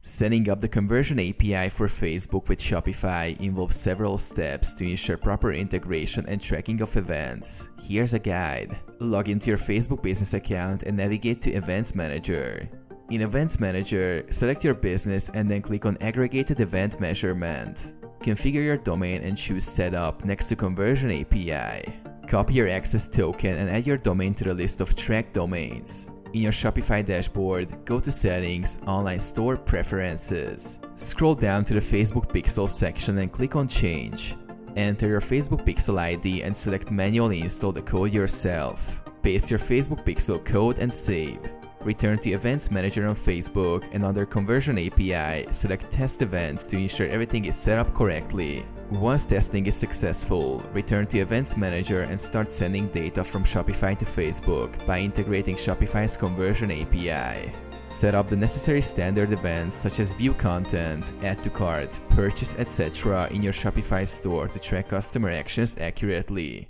Setting up the conversion API for Facebook with Shopify involves several steps to ensure proper integration and tracking of events. Here's a guide. Log into your Facebook business account and navigate to Events Manager. In Events Manager, select your business and then click on Aggregated Event Measurement. Configure your domain and choose Setup next to Conversion API. Copy your access token and add your domain to the list of tracked domains. In your Shopify dashboard, go to Settings, Online Store Preferences. Scroll down to the Facebook Pixel section and click on Change. Enter your Facebook Pixel ID and select Manually install the code yourself. Paste your Facebook Pixel code and save. Return to Events Manager on Facebook and under Conversion API, select Test Events to ensure everything is set up correctly. Once testing is successful, return to Events Manager and start sending data from Shopify to Facebook by integrating Shopify's Conversion API. Set up the necessary standard events such as view content, add to cart, purchase, etc. in your Shopify store to track customer actions accurately.